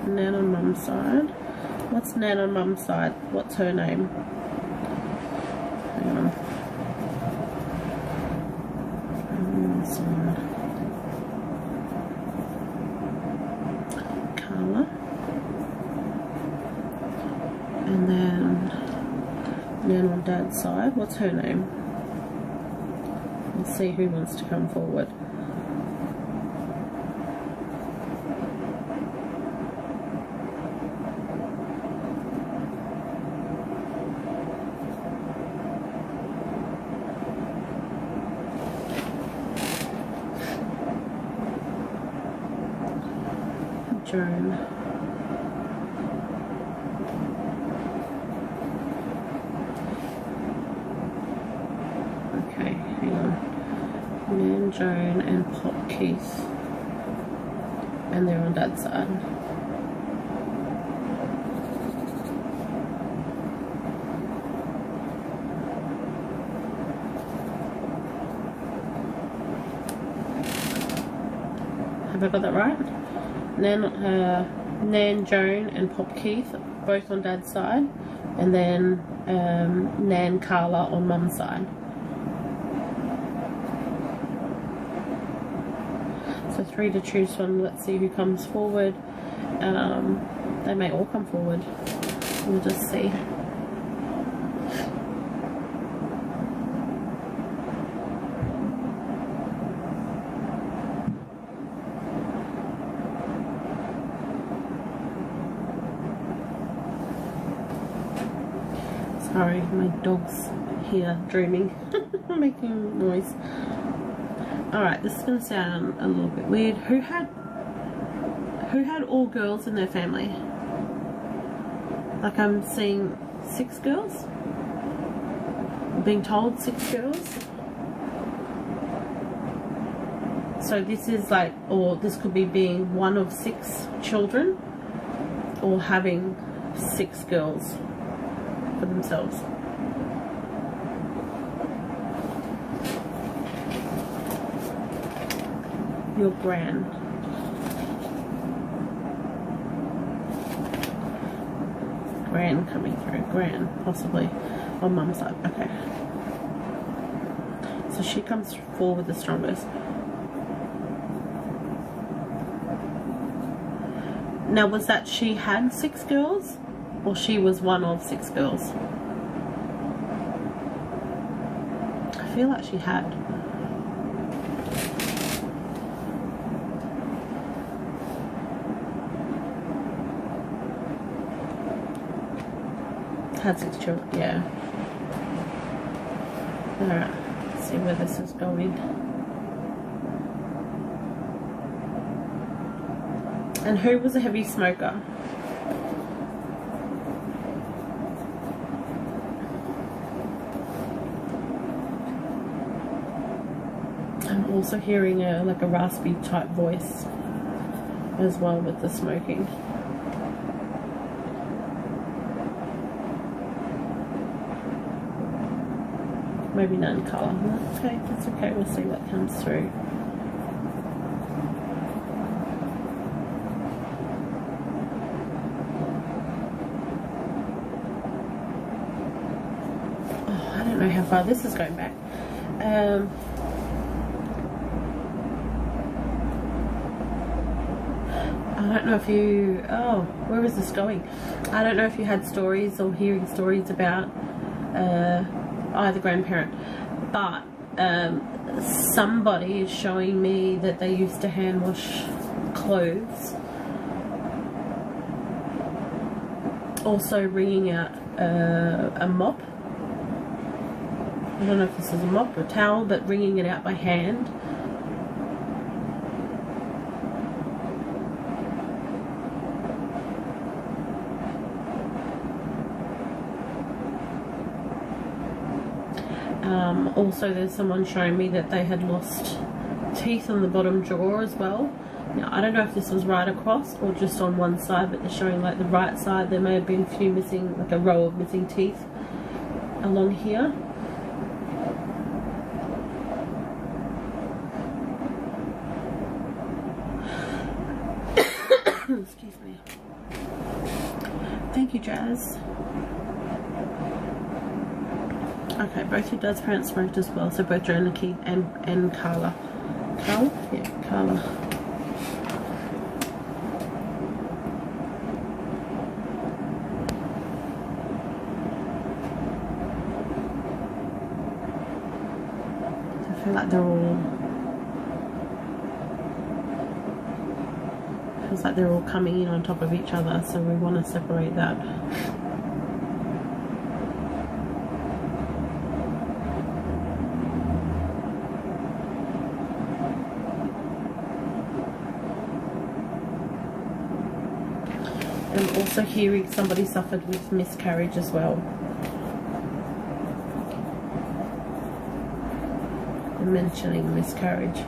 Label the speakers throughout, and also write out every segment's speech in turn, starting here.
Speaker 1: Nan on mum's side. What's Nan on mum's side? What's her name? Hang on. Mum's side. Carla. And then Nan on dad's side. What's her name? Let's see who wants to come forward. Joan. Okay, hang on. Nan, Joan, and Pop Keith. And they're on dad's side. Have I got that right? Nan, Joan, and Pop Keith, both on dad's side, and then Nan, Carla on mum's side. So 3 to choose from. Let's see who comes forward. They may all come forward. We'll just see. Sorry, my dog's here dreaming, making noise. Alright, this is going to sound a little bit weird. Who had all girls in their family? Like I'm seeing 6 girls? I'm being told 6 girls? So this is like, or this could be being one of 6 children, or having 6 girls for themselves. Your gran. Gran coming through. Gran, possibly. On mum's side. Okay. So she comes forward the strongest. Now, was that she had 6 girls? Or she was one of 6 girls? I feel like she had. Had 6 children, yeah. Alright, let's see where this is going. And who was a heavy smoker? I'm also hearing like a raspy type voice as well with the smoking. Maybe none colour. Okay, that's okay. We'll see what comes through. Oh, I don't know how far this is going back. I don't know if you... Oh, where is this going? I don't know if you had stories or hearing stories about either grandparent, but somebody is showing me that they used to hand wash clothes, also wringing out a mop. I don't know if this is a mop or a towel, but wringing it out by hand. Also, there's someone showing me that they had lost teeth on the bottom jaw as well. Now, I don't know if this was right across or just on one side, but they're showing like the right side. There may have been a few missing, like a row of missing teeth along here. Excuse me. Thank you, Jazz. Okay, both your dad's parents smoked as well, so both Joe and Nikki and Carla. Carla? Yeah, Carla. I feel like they're all... feels like they're all coming in on top of each other, so we want to separate that. I'm also hearing somebody suffered with miscarriage as well. I'm mentioning miscarriage.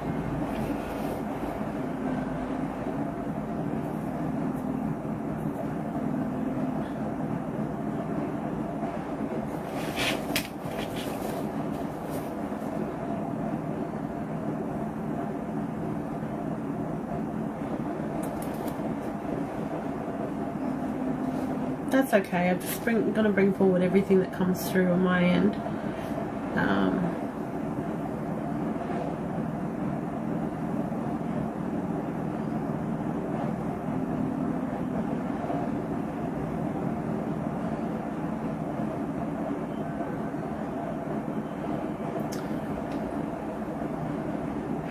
Speaker 1: That's okay. I'm just going to bring forward everything that comes through on my end.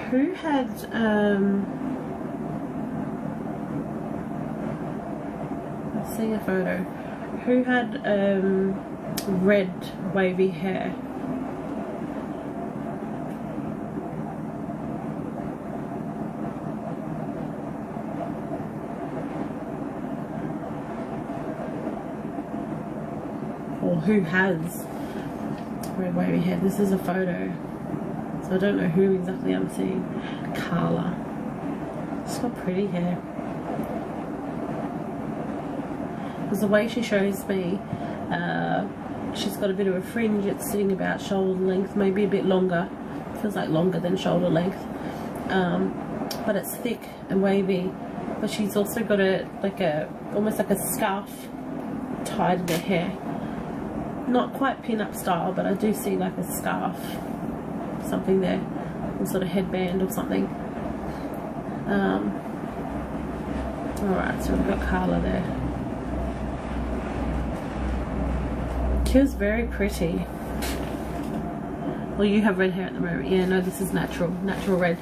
Speaker 1: Who had seeing a photo. Who had red wavy hair? Or who has red wavy hair? This is a photo, so I don't know who exactly I'm seeing. Carla. She's got pretty hair. Because the way she shows me, she's got a bit of a fringe. It's sitting about shoulder length, maybe a bit longer. Feels like longer than shoulder length, but it's thick and wavy. But she's also got almost like a scarf tied in her hair. Not quite pin-up style, but I do see like a scarf, something there, some sort of headband or something. Alright, so we've got Carla there. She was very pretty. Well, you have red hair at the moment. Yeah, no, this is natural red.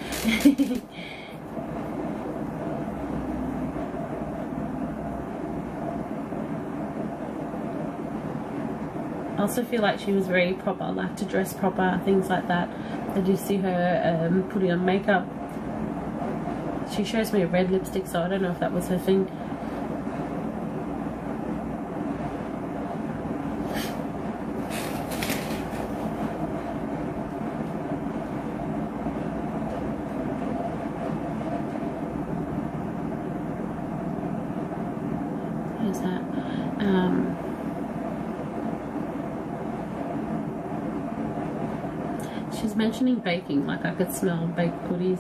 Speaker 1: I also feel like she was very proper, like to dress proper, things like that. I do see her putting on makeup. She shows me a red lipstick, so I don't know if that was her thing. Who's that? She's mentioning baking, like I could smell baked goodies.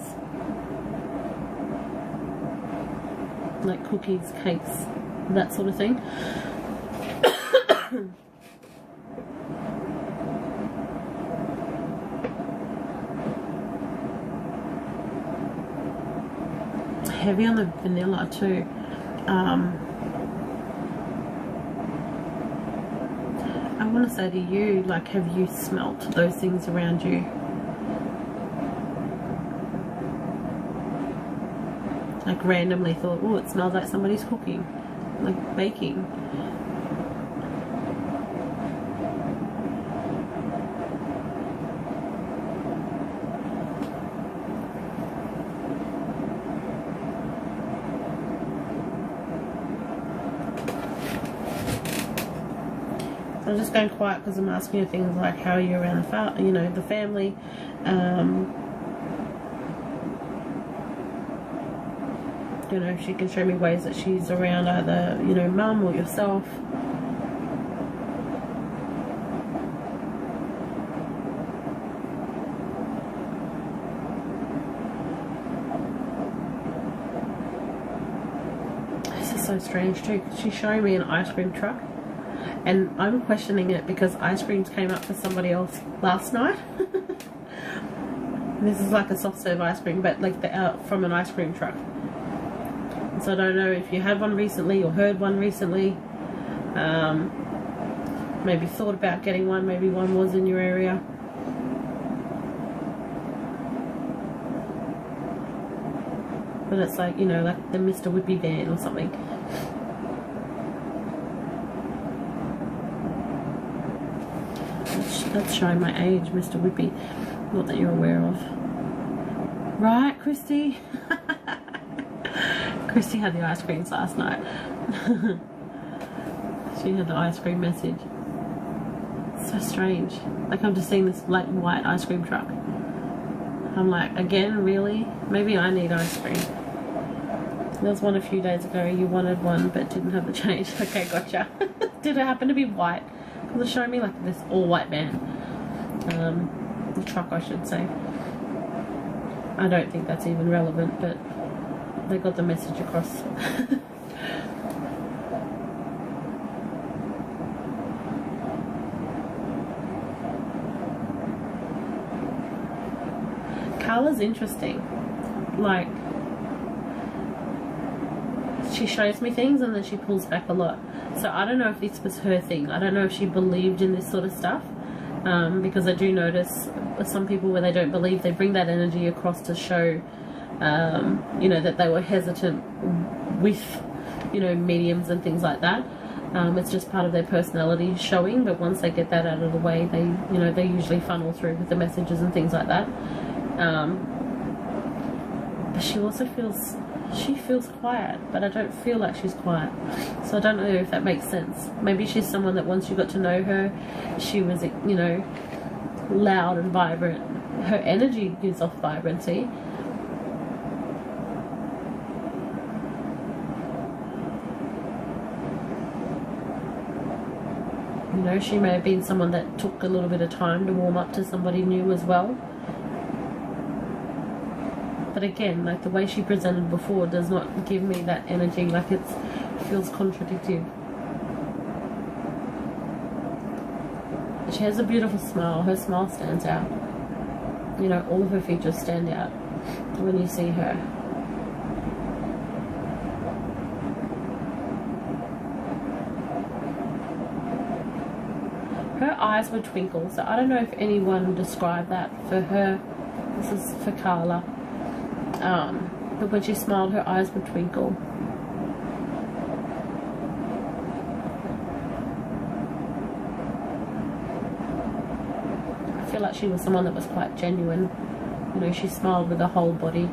Speaker 1: Like cookies, cakes, that sort of thing. Heavy on the vanilla too. I want to say to you, like, have you smelt those things around you? Like randomly thought, oh, it smells like somebody's cooking, like baking. So I'm just going quiet because I'm asking her things like, how are you around the family? You know, she can show me ways that she's around either, you know, mum or yourself. This is so so strange too, 'cause she's showing me an ice cream truck, and I'm questioning it because ice creams came up for somebody else last night. This is like a soft serve ice cream, but like from an ice cream truck. So I don't know if you had one recently or heard one recently. Maybe thought about getting one, maybe one was in your area. But it's like, you know, like the Mr. Whippy van or something. That's showing my age, Mr. Whippy. Not that you're aware of. Right, Christy? Christy had the ice creams last night. She had the ice cream message. So strange. Like, I'm just seeing this like white ice cream truck. I'm like, again, really? Maybe I need ice cream. There was one a few days ago. You wanted one but didn't have the change. Okay, gotcha. Did it happen to be white? Because it's showing me like this all white van. The truck, I should say. I don't think that's even relevant, but they got the message across. Carla's interesting. Like, she shows me things and then she pulls back a lot. So I don't know if this was her thing. I don't know if she believed in this sort of stuff. Because I do notice some people, where they don't believe, they bring that energy across to show, you know, that they were hesitant with, you know, mediums and things like that. It's just part of their personality showing, but once they get that out of the way, they, you know, they usually funnel through with the messages and things like that. But she also feels, she feels quiet, but I don't feel like she's quiet. So I don't know if that makes sense. Maybe she's someone that once you got to know her, she was, you know, loud and vibrant. Her energy gives off vibrancy. You know, she may have been someone that took a little bit of time to warm up to somebody new as well. But again, like the way she presented before does not give me that energy. Like it feels contradictory. She has a beautiful smile. Her smile stands out. You know, all of her features stand out when you see her. Her eyes would twinkle. So I don't know if anyone described that for her. This is for Carla. But when she smiled, her eyes would twinkle. I feel like she was someone that was quite genuine. You know, she smiled with her whole body.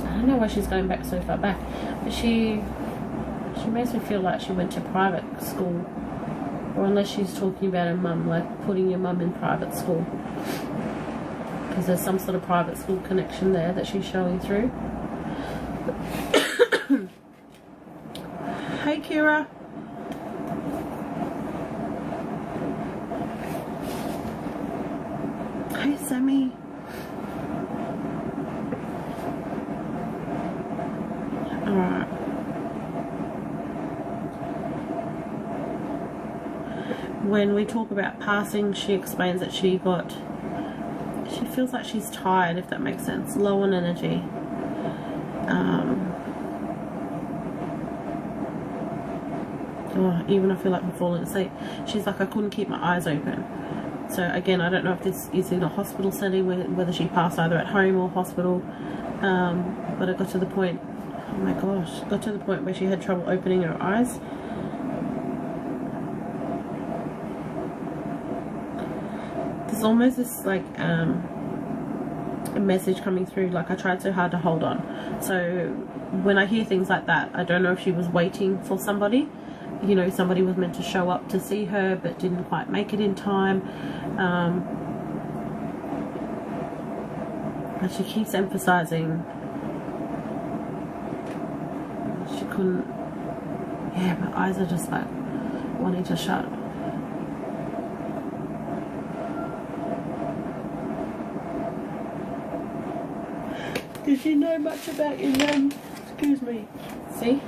Speaker 1: I don't know why she's going back so far back, but she makes me feel like she went to private school, or unless she's talking about her mum, like putting your mum in private school, because there's some sort of private school connection there that she's showing through. Hey Kira. Hey Sammy. Alright. When we talk about passing, she explains that she feels like she's tired, if that makes sense, low on energy. Even I feel like I'm falling asleep. She's like, I couldn't keep my eyes open. So again, I don't know if this is in a hospital setting, whether she passed either at home or hospital, but it got to the point, oh my gosh, got to the point where she had trouble opening her eyes. There's almost this like a message coming through, like I tried so hard to hold on. So when I hear things like that, I don't know if she was waiting for somebody. You know, somebody was meant to show up to see her but didn't quite make it in time. And she keeps emphasizing she couldn't Yeah, my eyes are just like wanting to shut. Did you know much about your nan? Excuse me. See?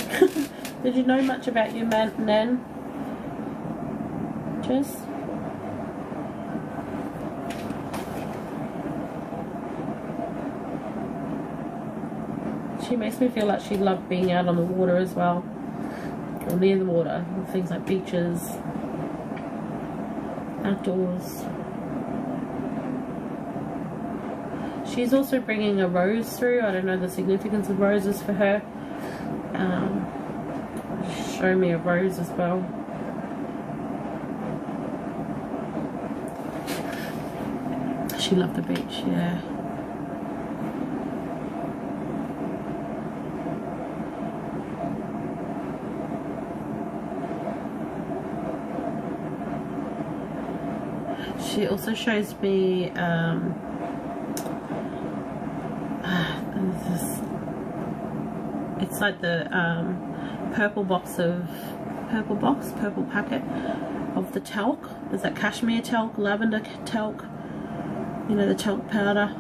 Speaker 1: Did you know much about your nan, Jess? She makes me feel like she loved being out on the water as well, or near the water, things like beaches, outdoors. She's also bringing a rose through. I don't know the significance of roses for her. Show me a rose as well. She loved the beach, yeah. She also shows me it's like the purple packet of the talc. There's that cashmere talc, lavender talc, you know, the talc powder.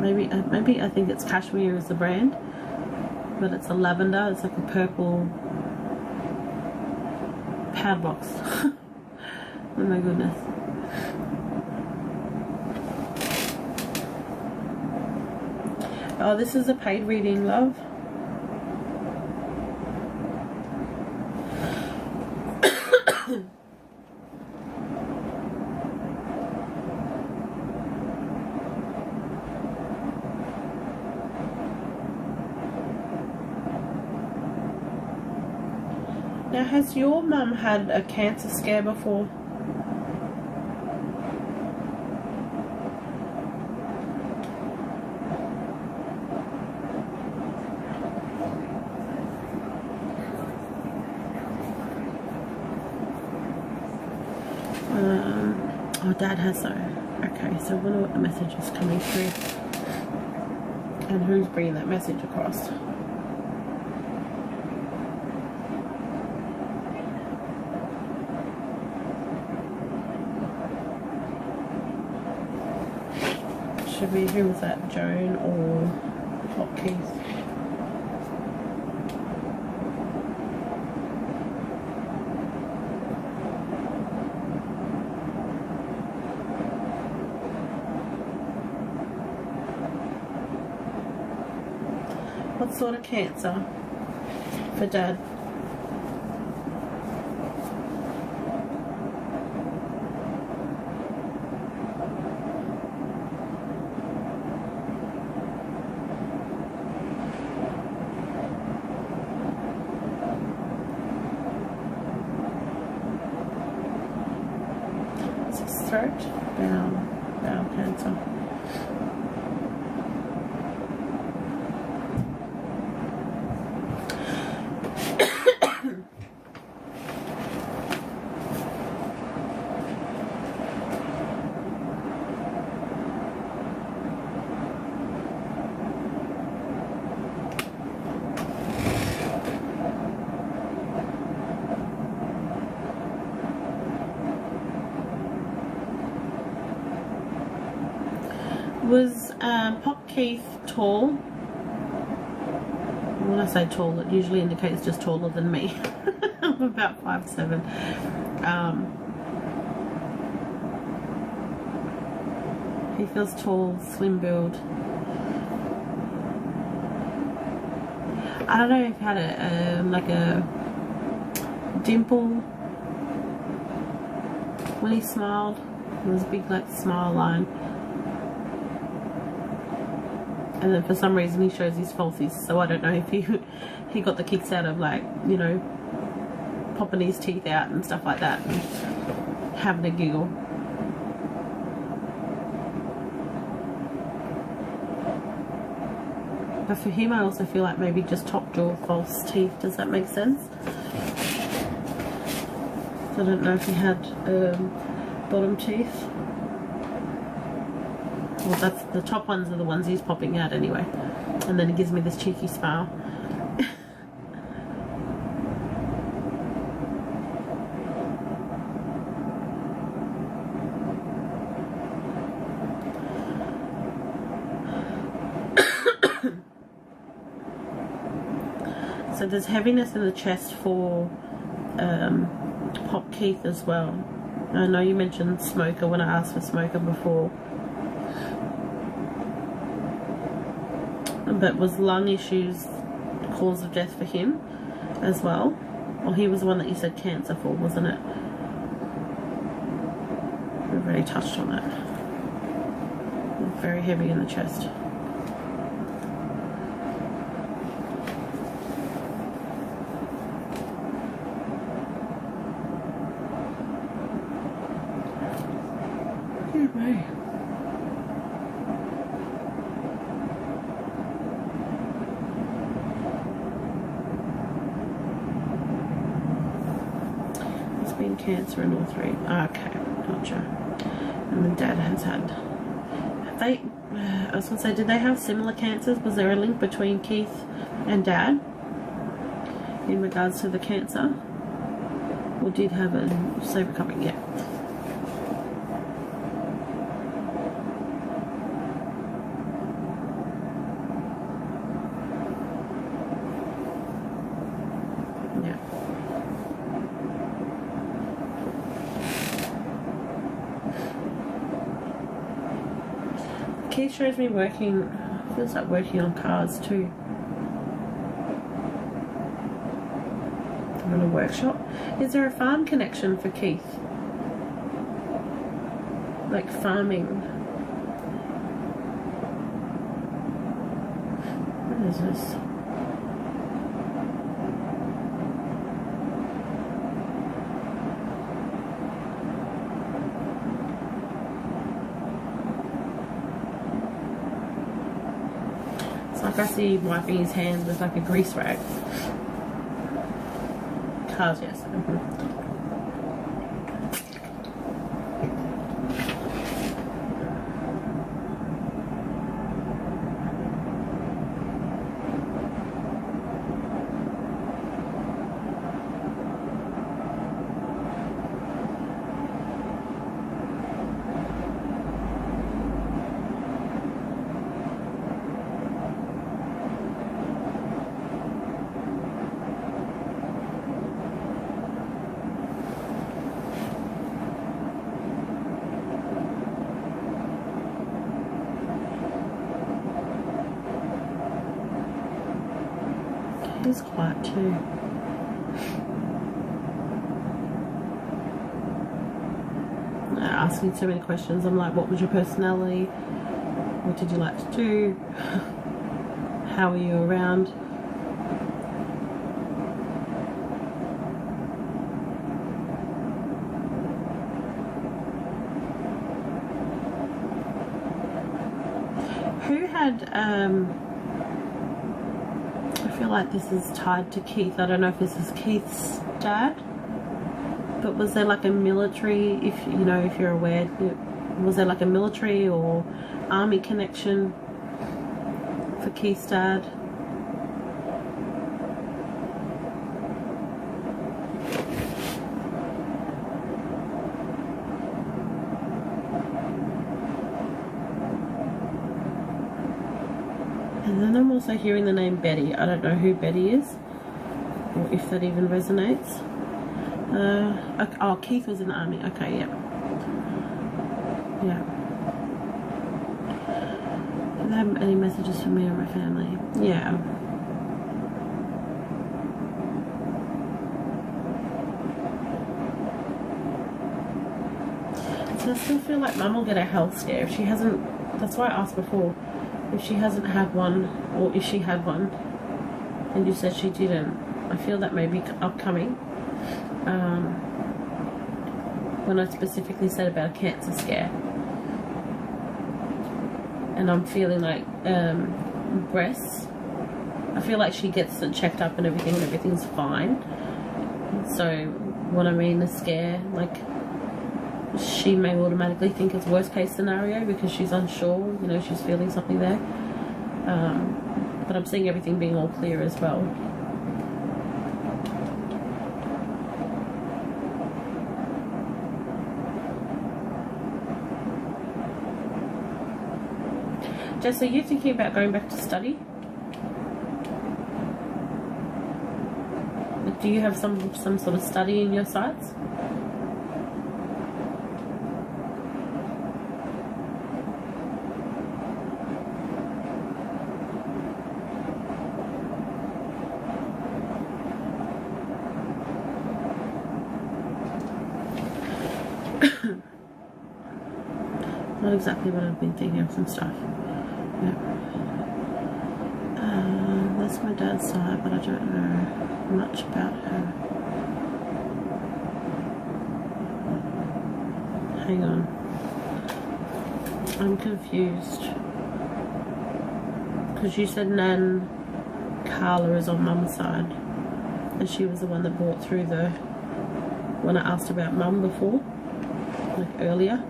Speaker 1: Maybe I think it's Cashmere is the brand, but it's a lavender. It's like a purple powder box. Oh my goodness. Oh, this is a paid reading, love. Now, has your mum had a cancer scare before? Oh, Dad has though. Okay, so I wonder what the message is coming through and who's bringing that message across. Should be, who was that, Joan or Hotkeys? What sort of cancer for Dad? Is it throat? Bowel cancer. Was Pop Keith tall? When I say tall, it usually indicates just taller than me. I'm about 5'7". He feels tall, slim build. I don't know if he had a like a dimple when he smiled. There was a big like smile line. And then for some reason he shows his falsies, so I don't know if he got the kicks out of, like, you know, popping his teeth out and stuff like that and having a giggle. But for him I also feel like maybe just top jaw, false teeth. Does that make sense? So I don't know if he had bottom teeth Well, that's the top ones are the ones he's popping out anyway. And then he gives me this cheeky smile. So there's heaviness in the chest for Pop Keith as well. I know you mentioned smoker when I asked for smoker before. But was lung issues the cause of death for him as well? Or he was the one that you said cancer for, wasn't it? We've already touched on that. Very heavy in the chest. Anyway. Cancer in all three. Okay, gotcha. And then Dad has had. They, I was gonna say, did they have similar cancers? Was there a link between Keith and Dad in regards to the cancer? Or did have a saber coming? Yeah. Keith shows me working, feels like working on cars too. I'm in a workshop. Is there a farm connection for Keith? Like farming? What is this? Like I see him wiping his hands with like a grease rag. Cars, yes. He's quiet too. Asking so many questions. I'm like, what was your personality? What did you like to do? How were you around? Who had I feel like this is tied to Keith. I don't know if this is Keith's dad, but was there like a military, if you know, if you're aware, was there like a military or army connection for Keith's dad? And then I'm also hearing the name Betty. I don't know who Betty is, or if that even resonates. Oh, Keith was in the army. Okay, yeah. Yeah. Do they have any messages for me or my family? Yeah. So I still feel like Mum will get a health scare if she hasn't. That's why I asked before. If she hasn't had one, or if she had one, and you said she didn't, I feel that may be upcoming. When I specifically said about a cancer scare. And I'm feeling like breasts, I feel like she gets it checked up and everything's fine. So what I mean, the scare, like she may automatically think it's worst case scenario because she's unsure, you know, she's feeling something there. But I'm seeing everything being all clear as well. Jess, are you thinking about going back to study? Do you have some sort of study in your sights? Not exactly what I've been thinking of, some stuff. Yeah. That's my dad's side, but I don't know much about her. Hang on. I'm confused. Because you said Nan Carla is on Mum's side. And she was the one that brought through the... when I asked about Mum before. Like earlier.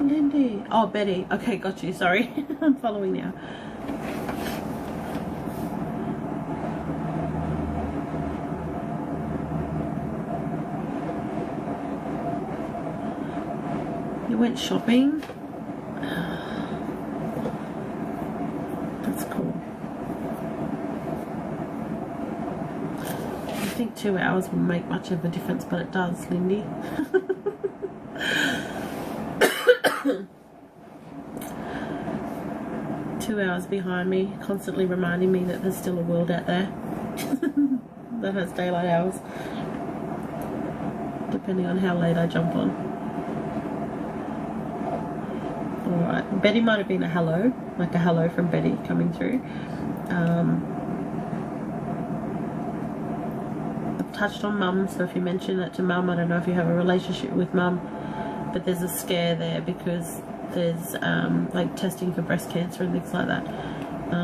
Speaker 1: Lindy. Oh, Betty. Okay, got you. Sorry. I'm following now. You went shopping? That's cool. I think 2 hours wouldn't make much of a difference, but it does, Lindy. 2 hours behind me, constantly reminding me that there's still a world out there that has daylight hours, depending on how late I jump on. Alright, Betty might have been a hello, like a hello from Betty coming through. I've touched on Mum, so if you mention that to Mum, I don't know if you have a relationship with Mum, but there's a scare there because there's like testing for breast cancer and things like that,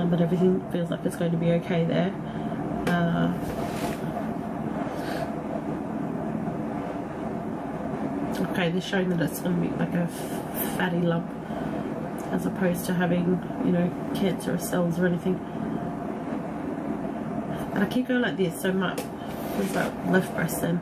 Speaker 1: but everything feels like it's going to be okay there. Okay, they're showing that it's going to be like a fatty lump as opposed to having, you know, cancerous cells or anything. And I keep going like this, so much. Where's that left breast then?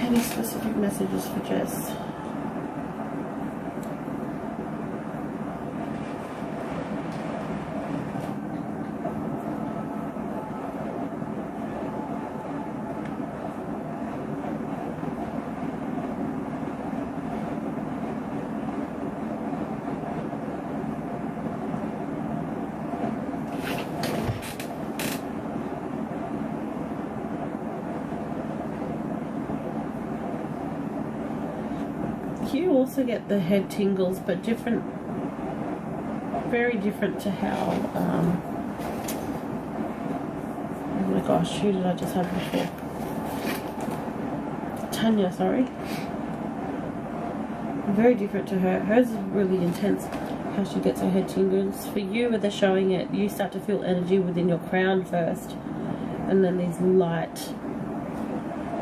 Speaker 1: Any specific messages for Jess? You also get the head tingles, but different, very different to how, oh my gosh, who did I just have before? Tanya, sorry. Very different to her. Hers is really intense, how she gets her head tingles. For you, where they're showing it, you start to feel energy within your crown first, and then these light,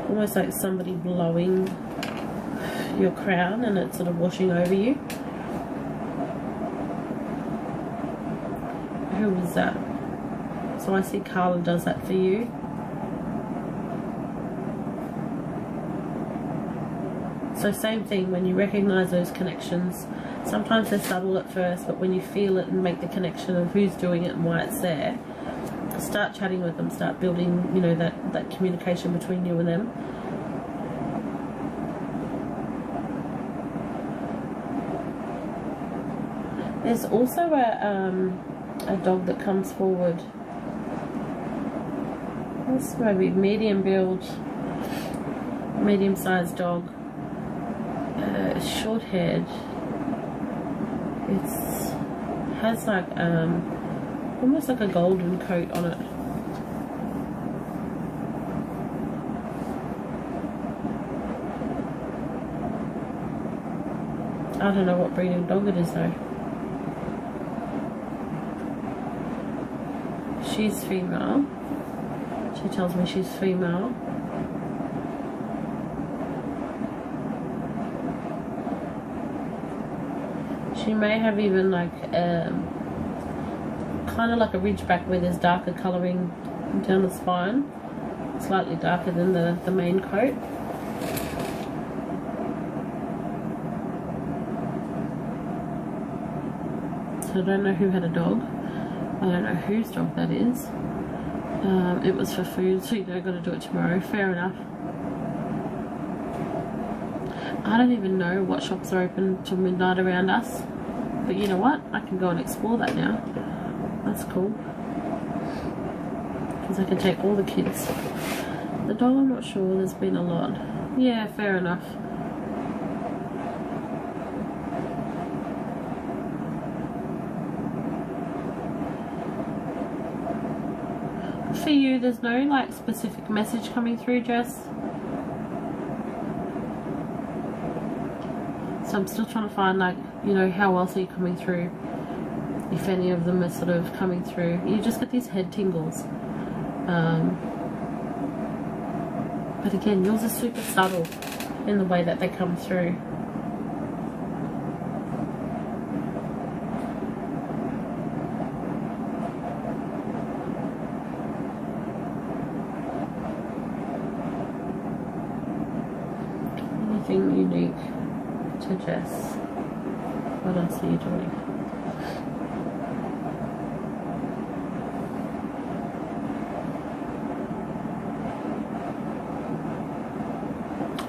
Speaker 1: almost like somebody blowing your crown and it's sort of washing over you. Who was that? So I see Carla does that for you. So same thing, when you recognize those connections, sometimes they're subtle at first, but when you feel it and make the connection of who's doing it and why it's there, start chatting with them, start building, you know, that communication between you and them. There's also a dog that comes forward. This might be medium build, medium-sized dog. Short haired. It's has like almost like a golden coat on it. I don't know what breed of dog it is though. She's female. She tells me she's female. She may have even like kind of like a ridgeback where there's darker colouring down the spine, slightly darker than the main coat. So I don't know who had a dog. I don't know whose dog that is. It was for food, so you don't got to do it tomorrow. Fair enough. I don't even know what shops are open till midnight around us. But you know what? I can go and explore that now. That's cool. Because I can take all the kids. The dog, I'm not sure. There's been a lot. Yeah, fair enough. For you, there's no like specific message coming through, Jess. So I'm still trying to find, like, you know, how else are you coming through, if any of them are sort of coming through. You just get these head tingles. But again, yours are super subtle in the way that they come through. Anything unique to Jess? What else are you doing?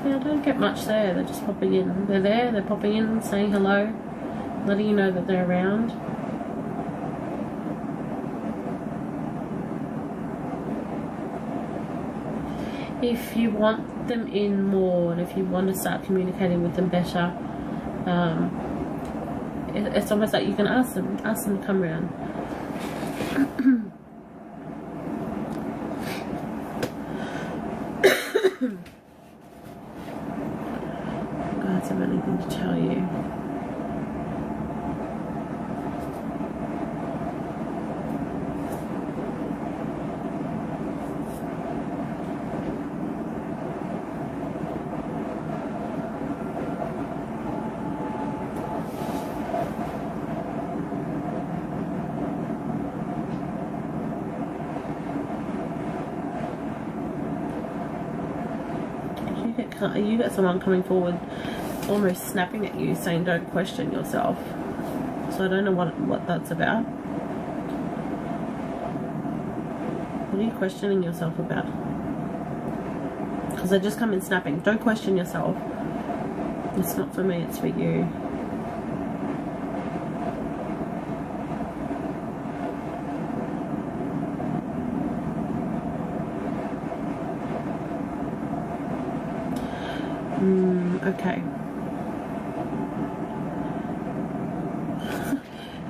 Speaker 1: Yeah, I don't get much there. They're just popping in. They're there, they're popping in, saying hello, letting you know that they're around. If you want them in more, and if you want to start communicating with them better, it's almost like you can ask them to come around. Guys, have anything to tell you? You get someone coming forward almost snapping at you saying don't question yourself. So I don't know what that's about. What are you questioning yourself about? Because they just come in snapping. Don't question yourself. It's not for me, it's for you. Okay.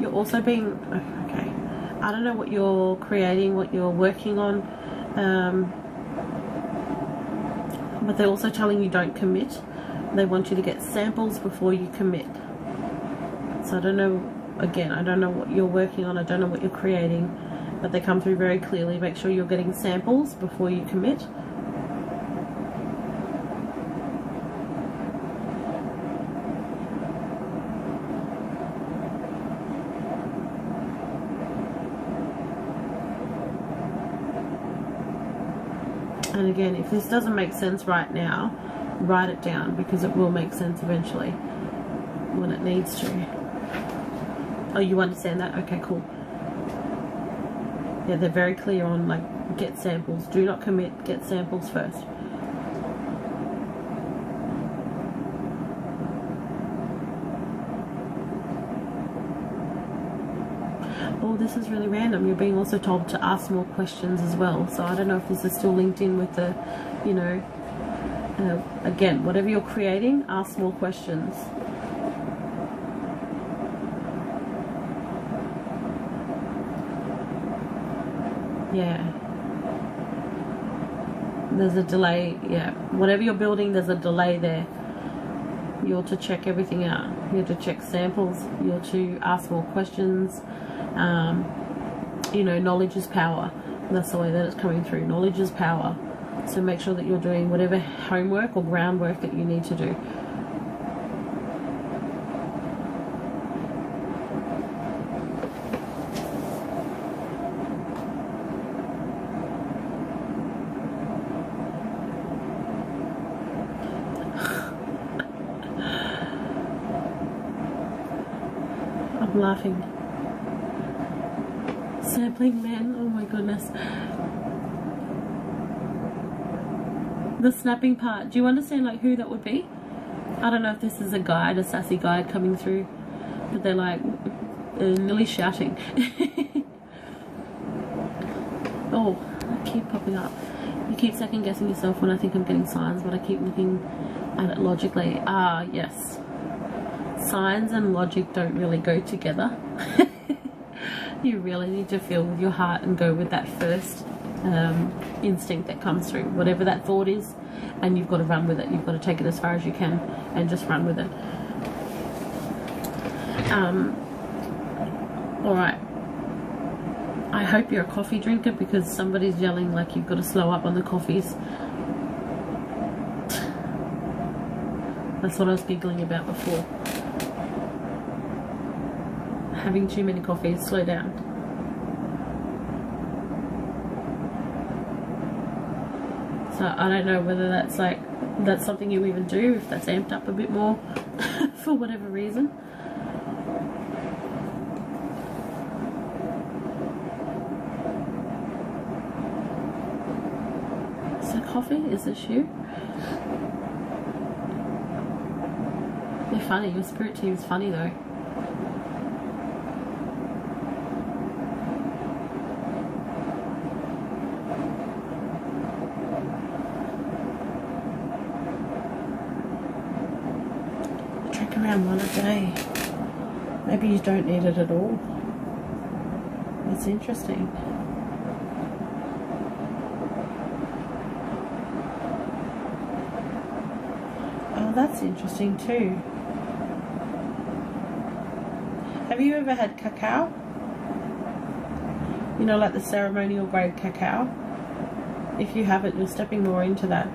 Speaker 1: You're also being, okay, I don't know what you're creating, what you're working on, but they're also telling you don't commit. They want you to get samples before you commit. So I don't know, again, I don't know what you're working on, I don't know what you're creating, but they come through very clearly. Make sure you're getting samples before you commit. And again, if this doesn't make sense right now, write it down, because it will make sense eventually when it needs to. Oh, you understand that? Okay, cool. Yeah, they're very clear on, like, get samples. Do not commit, get samples first. Oh, this is really random. You're being also told to ask more questions as well. So I don't know if this is still linked in with the, you know, again, whatever you're creating, ask more questions. Yeah. There's a delay, yeah. Whatever you're building, there's a delay there. You're to check everything out. You're to check samples. You're to ask more questions. You know, knowledge is power. That's the way that it's coming through. Knowledge is power. So make sure that you're doing whatever homework or groundwork that you need to do. I'm laughing. Sampling men, oh my goodness. The snapping part, do you understand like who that would be? I don't know if this is a guide, a sassy guide coming through, but they're like nearly shouting. Oh, I keep popping up. You keep second guessing yourself when I think I'm getting signs, but I keep looking at it logically. Ah, yes. Signs and logic don't really go together. You really need to feel with your heart and go with that first instinct that comes through, whatever that thought is, and you've got to run with it. You've got to take it as far as you can and just run with it. Alright, I hope you're a coffee drinker, because somebody's yelling like you've got to slow up on the coffees. That's what I was giggling about before. Having too many coffees, slow down. So I don't know whether that's that's something you even do, if that's amped up a bit more for whatever reason. So coffee, is this you? You're funny, your spirit team's funny though. Around one a day. Maybe you don't need it at all. That's interesting. Oh, that's interesting too. Have you ever had cacao? You know, like the ceremonial grade cacao? If you haven't, you're stepping more into that.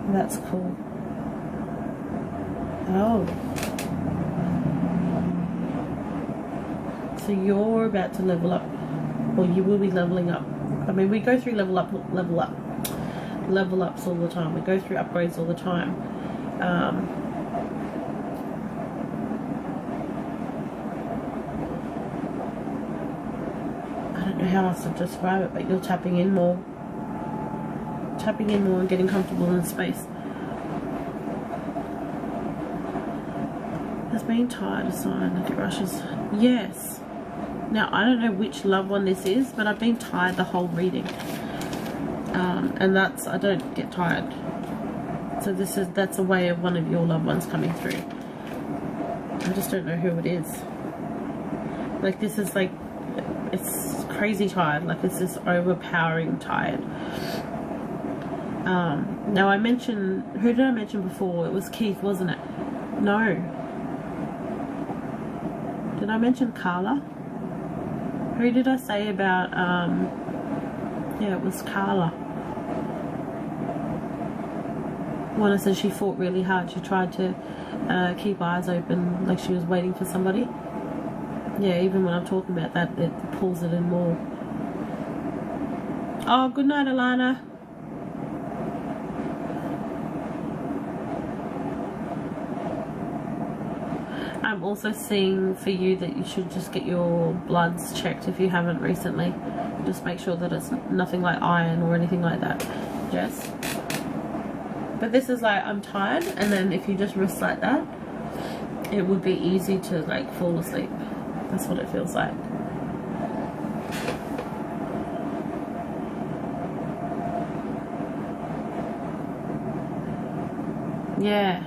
Speaker 1: That's cool. Oh. So you're about to level up, or you will be leveling up. I mean, we go through level ups all the time. We go through upgrades all the time. I don't know how else to describe it, but you're tapping in more. Tapping in more and getting comfortable in space. Has been tired a sign, look at rushes. Yes. Now I don't know which loved one this is, but I've been tired the whole reading. And I don't get tired. So that's a way of one of your loved ones coming through. I just don't know who it is. Like this is like, it's crazy tired, like it's this overpowering tired. Now I mentioned, who did I mention before? It was Keith, wasn't it? No. Did I mention Carla? Who did I say about, yeah, it was Carla. When I said she fought really hard, she tried to keep eyes open, like she was waiting for somebody. Yeah, even when I'm talking about that, it pulls it in more. Oh, good night, Alana. I'm also seeing for you that you should just get your bloods checked if you haven't recently. Just make sure that it's nothing like iron or anything like that, Jess. But this is like, I'm tired, and then if you just rest like that, it would be easy to like fall asleep. That's what it feels like. Yeah.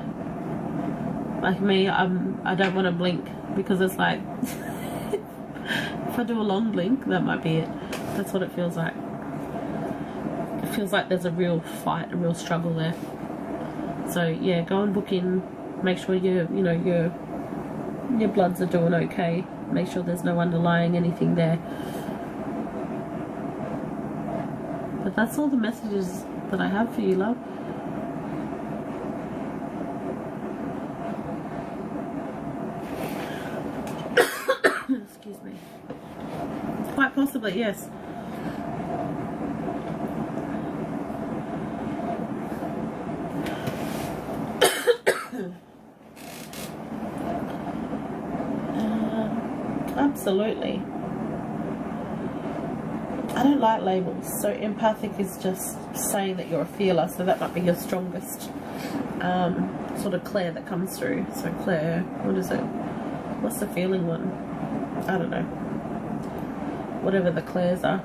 Speaker 1: Like me, I don't want to blink because it's like if I do a long blink, that might be it. That's what it feels like. feels like there's a real fight, a real struggle there. So yeah, go and book in. Make sure your bloods are doing okay. Make sure there's no underlying anything there. But that's all the messages that I have for you, love. Excuse me. Quite possibly, yes. Absolutely. I don't like labels. So empathic is just saying that you're a feeler, so that might be your strongest sort of Claire that comes through. So Claire, what is it? What's the feeling one? I don't know. Whatever the Claires are.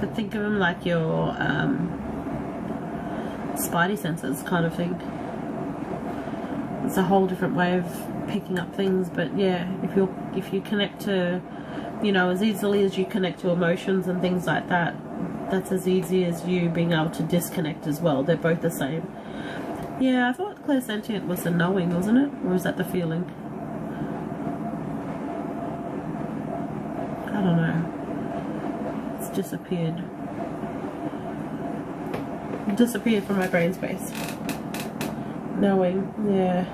Speaker 1: But think of them like your spidey senses kind of thing. It's a whole different way of picking up things, but yeah, if you connect to, you know, as easily as you connect to emotions and things like that, that's as easy as you being able to disconnect as well. They're both the same. Yeah, I thought clairsentient was the knowing, wasn't it? Or is that the feeling? I don't know. It's disappeared. It disappeared from my brain space. Knowing, yeah.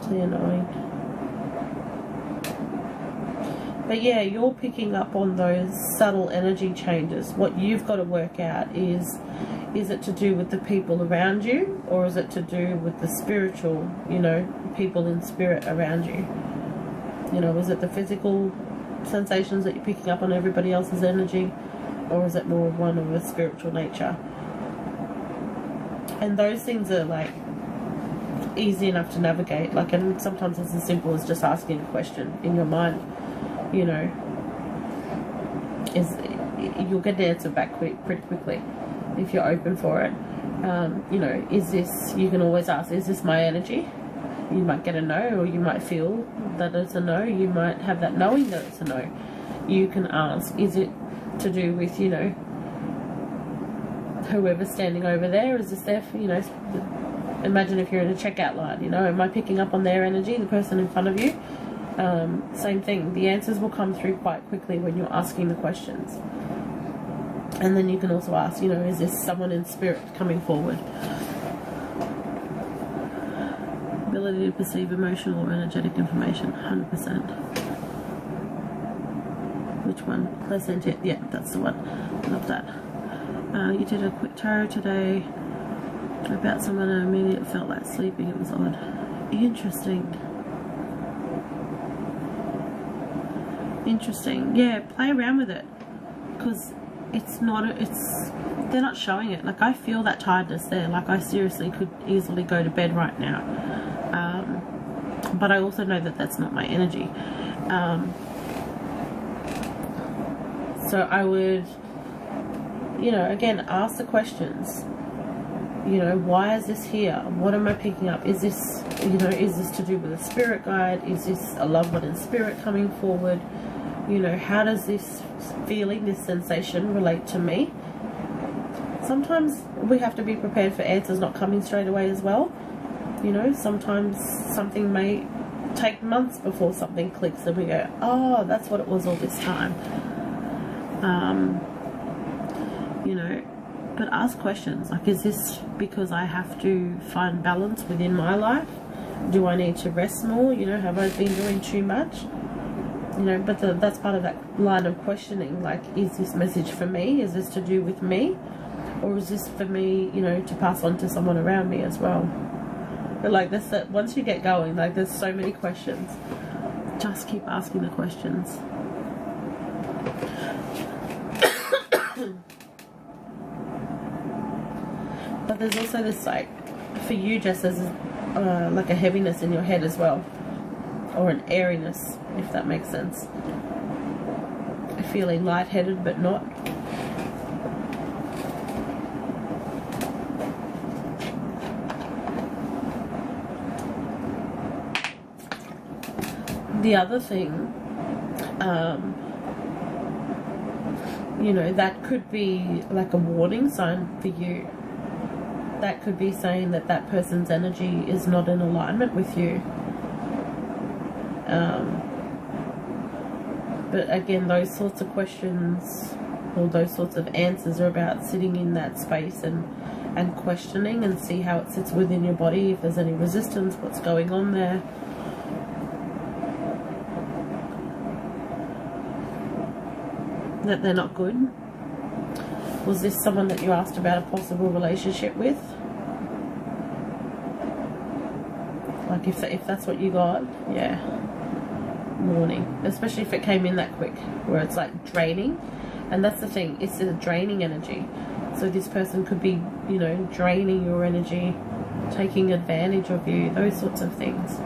Speaker 1: Clear knowing. But yeah, you're picking up on those subtle energy changes. What you've got to work out is it to do with the people around you, or is it to do with the spiritual, you know, people in spirit around you? You know, is it the physical sensations that you're picking up on everybody else's energy, or is it more one of a spiritual nature? And those things are like easy enough to navigate. Like, and sometimes it's as simple as just asking a question in your mind. You know, you'll get an answer back pretty quickly if you're open for it. You know, is this, you can always ask, is this my energy? You might get a no, or you might feel that it's a no. You might have that knowing that it's a no. You can ask, is it to do with, you know, whoever's standing over there? Is this there for, you know, imagine if you're in a checkout line, you know, am I picking up on their energy, the person in front of you? Same thing. The answers will come through quite quickly when you're asking the questions. And then you can also ask, you know, is this someone in spirit coming forward? Ability to perceive emotional or energetic information, 100%. Which one? Clairsentient. Yeah, that's the one. Love that. You did a quick tarot today about someone and immediately felt like sleeping. It was odd. Interesting. Interesting. Yeah, play around with it, because it's not, they're not showing it. Like, I feel that tiredness there. Like, I seriously could easily go to bed right now, but I also know that that's not my energy. So I would, you know, again, ask the questions. You know, why is this here? What am I picking up? Is this, you know, is this to do with a spirit guide? Is this a loved one in spirit coming forward? You know, how does this feeling, this sensation relate to me? Sometimes we have to be prepared for answers not coming straight away as well. You know, sometimes something may take months before something clicks and we go, oh, that's what it was all this time. You know, but ask questions. Like, is this because I have to find balance within my life? Do I need to rest more? You know, have I been doing too much? You know, but that's part of that line of questioning. Like, is this message for me? Is this to do with me? Or is this for me, you know, to pass on to someone around me as well? But like this, once you get going, like, there's so many questions. Just keep asking the questions. But there's also this, like, for you, Jess, there's like a heaviness in your head as well, or an airiness, if that makes sense. Feeling lightheaded but not. the other thing, you know, that could be like a warning sign for you. That could be saying that that person's energy is not in alignment with you. But again, those sorts of questions or those sorts of answers are about sitting in that space and questioning and see how it sits within your body, if there's any resistance, what's going on there. That they're not good. Was this someone that you asked about a possible relationship with? Like if that's what you got, yeah. Warning. Especially if it came in that quick, where it's like draining. And that's the thing, it's a draining energy. So this person could be, you know, draining your energy, taking advantage of you, those sorts of things.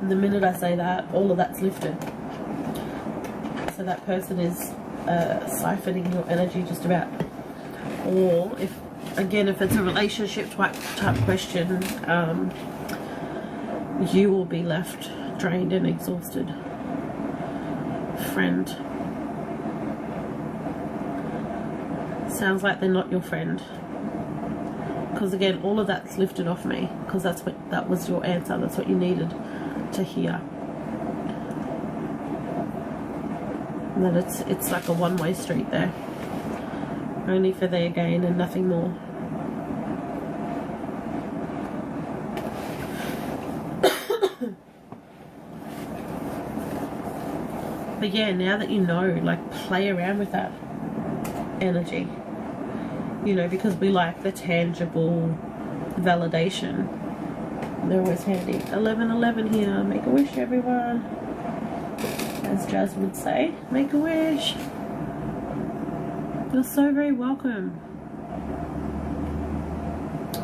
Speaker 1: And the minute I say that, all of that's lifted. So that person is siphoning your energy just about. Or if, again, if it's a relationship type question, you will be left drained and exhausted. Friend. Sounds like they're not your friend. Because again, all of that's lifted off me. Because that was your answer. That's what you needed to hear. That it's like a one-way street there. Only for their gain and nothing more. But yeah, now that you know, like, play around with that energy. You know, because we like the tangible validation. They're always handy. 1111 here. Make a wish, everyone. As Jess would say, make a wish. You're so very welcome.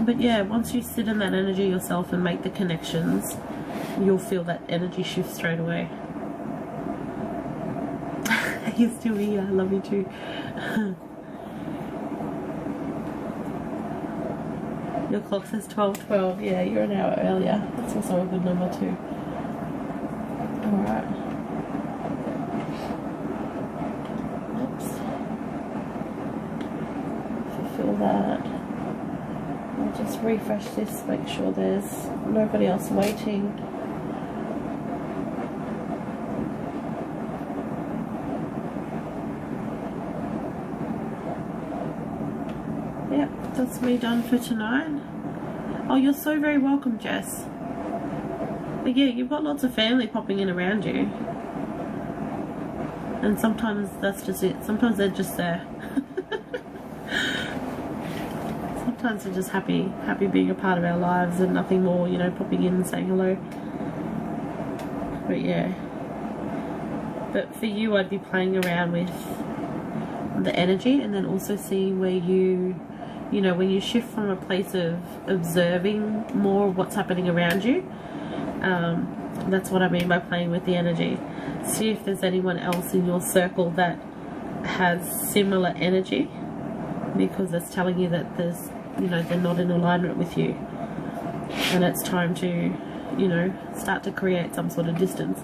Speaker 1: But yeah, once you sit in that energy yourself and make the connections, you'll feel that energy shift straight away. You're still here. I love you too. Your clock says 12:12. Yeah, you're an hour earlier. That's also a good number too. Alright. Oops. Fulfill that. I'll just refresh this, make sure there's nobody else waiting. That's me done for tonight. Oh, you're so very welcome, Jess. But yeah, you've got lots of family popping in around you. And sometimes that's just it. Sometimes they're just there. Sometimes they're just happy being a part of our lives and nothing more, you know, popping in and saying hello. But yeah. But for you, I'd be playing around with the energy and then also seeing where you know, when you shift from a place of observing more of what's happening around you, that's what I mean by playing with the energy. See if there's anyone else in your circle that has similar energy, because it's telling you that there's, you know, they're not in alignment with you, and it's time to, you know, start to create some sort of distance.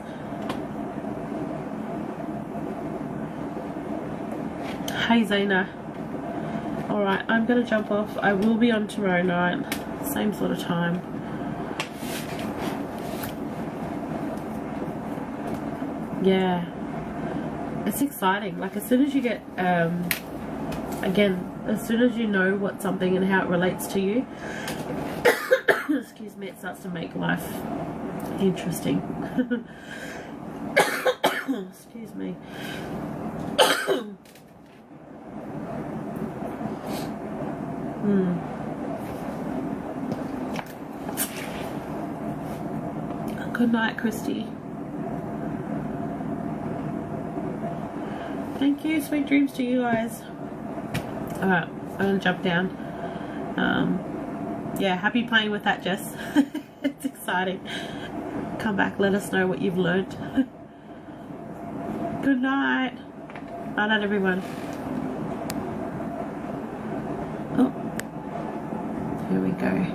Speaker 1: Hey Zaina. Alright, I'm going to jump off. I will be on tomorrow night. Same sort of time. Yeah. It's exciting. Like, as soon as you get, again, as soon as you know what something and how it relates to you, excuse me, it starts to make life interesting. Excuse me. Good night, Christy. Thank you. Sweet dreams to you guys. Alright, I'm gonna jump down. Yeah, happy playing with that, Jess. It's exciting. Come back, let us know what you've learned. Good night. Night night, everyone. Oh, here we go.